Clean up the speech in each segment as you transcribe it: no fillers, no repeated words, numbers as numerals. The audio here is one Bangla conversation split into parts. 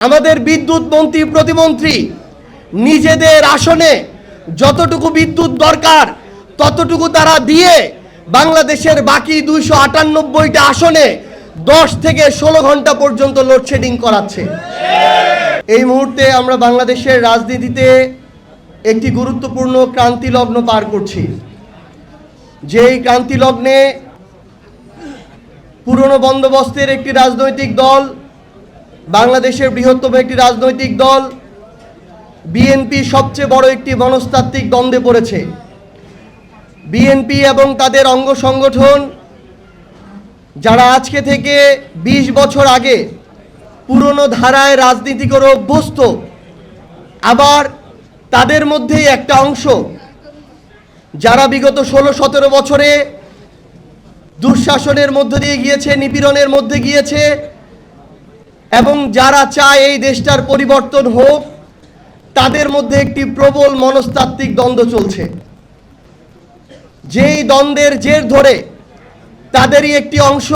আমাদের বিদ্যুৎ মন্ত্রী প্রতিমন্ত্রী নিজেদের আসনে যতটুকু বিদ্যুৎ দরকার ততটুকু তারা দিয়ে বাংলাদেশের বাকি 298টা আসনে 10 থেকে 16 ঘন্টা পর্যন্ত লোডশেডিং করাচ্ছে। এই মুহূর্তে আমরা বাংলাদেশের রাজনীতিতে একটি গুরুত্বপূর্ণ ক্রান্তিলগ্ন পার করছি। যেই ক্রান্তিলগ্নে পুরনো বন্দোবস্তের একটি রাজনৈতিক দল, বাংলাদেশের বৃহত্তম একটি রাজনৈতিক দল বিএনপি সবচেয়ে বড় একটি মনস্তাত্ত্বিক দ্বন্দ্বে পড়েছে। বিএনপি এবং তাদের অঙ্গ সংগঠন যারা আজকে থেকে 20 বছর আগে পুরনো ধারায় রাজনীতি করে অভ্যস্ত, আবার তাদের মধ্যেই একটা অংশ যারা বিগত 16-17 বছরে দুঃশাসনের মধ্য দিয়ে গিয়েছে, নিপীড়নের মধ্যে গিয়েছে এবং যারা চায় এই দেশটার পরিবর্তন হোক, তাদের মধ্যে একটি প্রবল মনস্তাত্ত্বিক দ্বন্দ্ব চলছে। যেই দ্বন্দ্বের জের ধরে তাদেরই একটি অংশ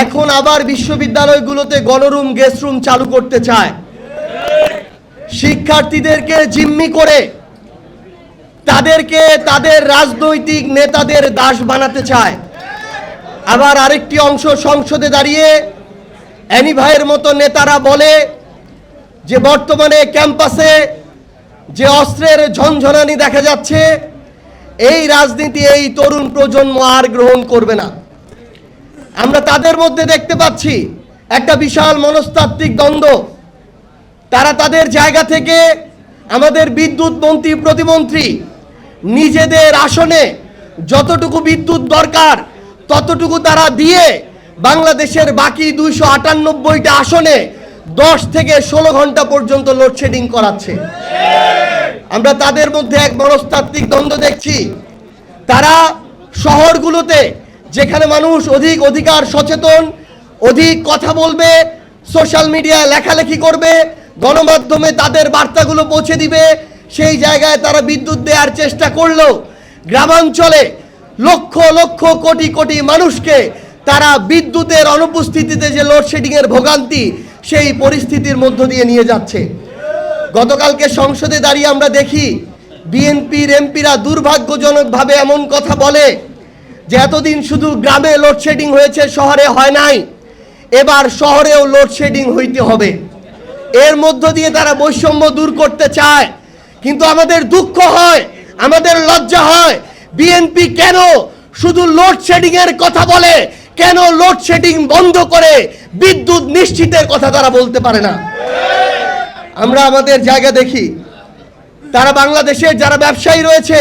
এখন আবার বিশ্ববিদ্যালয়গুলোতে গণরুম, গেস্টরুম চালু করতে চায়। শিক্ষার্থীদেরকে জিম্মি করে তাদেরকে তাদের রাজনৈতিক নেতাদের দাস বানাতে চায়। আবার আরেকটি অংশ সংসদে দাঁড়িয়ে অ্যানি ভাইয়ের মতো নেতারা বলে যে বর্তমানে ক্যাম্পাসে যে অস্ত্রের ঝনঝনানি দেখা যাচ্ছে, এই রাজনীতি এই তরুণ প্রজন্ম আর গ্রহণ করবে না। আমরা তাদের মধ্যে দেখতে পাচ্ছি একটা বিশাল মনস্তাত্ত্বিক দ্বন্দ্ব। তারা তাদের জায়গা থেকে আমাদের বিদ্যুৎ মন্ত্রী প্রতিমন্ত্রী নিজেদের আসনে যতটুকু বিদ্যুৎ দরকার ততটুকু তারা দিয়ে বাংলাদেশের বাকি 298টা আসনে 10 থেকে 16 ঘন্টা পর্যন্ত লোডশেডিং করাচ্ছে। আমরা তাদের মধ্যে এক মনস্তাত্ত্বিক দ্বন্দ্ব দেখছি। তারা শহরগুলোতে যেখানে মানুষ অধিকার সচেতন, অধিক কথা বলবে, সোশ্যাল মিডিয়ায় লেখালেখি করবে, গণমাধ্যমে তাদের বার্তাগুলো পৌঁছে দিবে, সেই জায়গায় তারা বিদ্যুৎ দেওয়ার চেষ্টা করলেও গ্রামাঞ্চলে লক্ষ লক্ষ কোটি কোটি মানুষকে তারা বিদ্যুতের অনুপস্থিতিতে যে লোডশেডিংয়ের ভোগান্তি, সেই পরিস্থিতির মধ্য দিয়ে নিয়ে যাচ্ছে। গতকালকে সংসদে দাঁড়িয়ে আমরা দেখি বিএনপির এমপিরা দুর্ভাগ্যজনকভাবে এমন কথা বলে যে এতদিন শুধু গ্রামে লোডশেডিং হয়েছে, শহরে হয় নাই, এবার শহরেও লোডশেডিং হইতে হবে। এর মধ্য দিয়ে তারা বৈষম্য দূর করতে চায়। কিন্তু আমাদের দুঃখ হয়, আমাদের লজ্জা হয়, বিএনপি কেন শুধু লোডশেডিং এর কথা বলে, কেন লোডশেডিং বন্ধ করে বিদ্যুৎ নিশ্চিতের কথা তারা বলতে পারে না। আমরা আমাদের জায়গা দেখি, তারা বাংলাদেশের যারা ব্যবসায়ী রয়েছে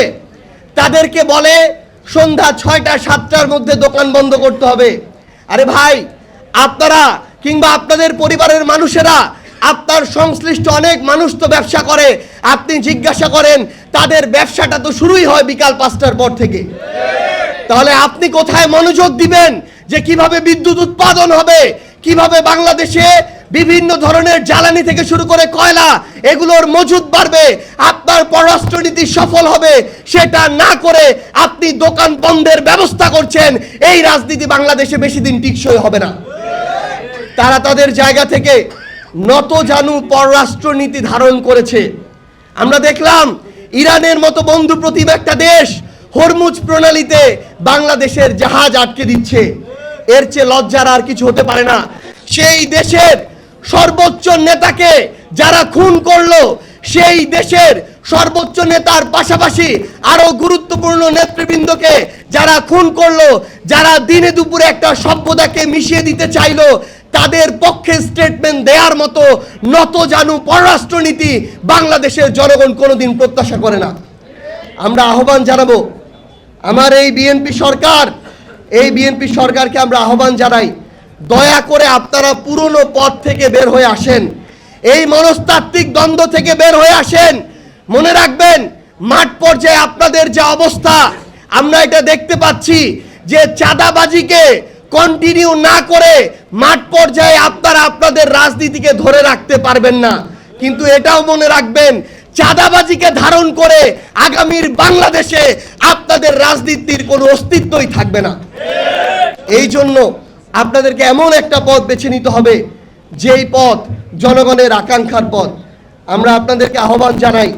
তাদেরকে বলে সন্ধ্যা 6টা-7টার মধ্যে দোকান বন্ধ করতে হবে। আরে ভাই, আপনারা কিংবা আপনাদের পরিবারের মানুষেরা, আপনার সংশ্লিষ্ট অনেক মানুষ তো ব্যবসা করে, আপনি জিজ্ঞাসা করেন তাদের ব্যবসাটা তো শুরুই হয় বিকাল 5টার পর থেকে। তাহলে আপনি কোথায় মনোযোগ দিবেন যে কিভাবে বিদ্যুৎ উৎপাদন হবে, কিভাবে বাংলাদেশে বিভিন্ন ধরনের জ্বালানি থেকে শুরু করে কয়লা এগুলোর মজুদ বাড়বে, আপনার পররাষ্ট্রনীতি সফল হবে, সেটা না করে আপনি দোকান বন্ধের ব্যবস্থা করছেন। এই রাজনীতি বাংলাদেশে বেশি দিন টিকসই হবে না। তারা তাদের জায়গা থেকে নতজানু পররাষ্ট্রনীতি ধারণ করেছে। আমরা দেখলাম ইরানের মতো বন্ধু প্রতিম একটা দেশ হরমুজ প্রণালীতে বাংলাদেশের জাহাজ আটকে দিচ্ছে। এর চেয়ে লজ্জার আর কিছু হতে পারে না। সেই দেশের সর্বোচ্চ নেতাকে যারা খুন করলো, সেই দেশের সর্বোচ্চ নেতার পাশাপাশি আরো গুরুত্বপূর্ণ নেতৃবৃন্দকে যারা খুন করলো, যারা দিনে দুপুরে একটা সভ্যতাকে মিশিয়ে দিতে চাইলো, তাদের পক্ষে স্টেটমেন্ট দেওয়ার মতো নতজানু পররাষ্ট্রনীতি বাংলাদেশের জনগণ কোনোদিন প্রত্যাশা করে না। আমরা আহ্বান জানাবো আমার এই বিএনপি সরকারকে আমরা আহ্বান জানাই, দয়া করে আপনারা পুরনো পথ থেকে বের হয়ে আসেন, এই মনস্তাত্ত্বিক দ্বন্দ্ব থেকে বের হয়ে আসেন। মনে রাখবেন, মাঠ পর্যায়ে আপনাদের যে অবস্থা আমরা এটা দেখতে পাচ্ছি যে চাঁদাবাজিকে কন্টিনিউ না করে মাঠ পর্যায়ে আপনারা আপনাদের রাজনীতিকে ধরে রাখতে পারবেন না। কিন্তু এটাও মনে রাখবেন, চাঁদাবাজিকে ধারণ করে আগামীর বাংলাদেশে আপনাদের রাজনীতির কোনো অস্তিত্বই থাকবে না। এই জন্য আপনাদেরকে এমন একটা পথ বেছে নিতে হবে যেই পথ জনগণের আকাঙ্ক্ষার পথ। আমরা আপনাদেরকে আহ্বান জানাই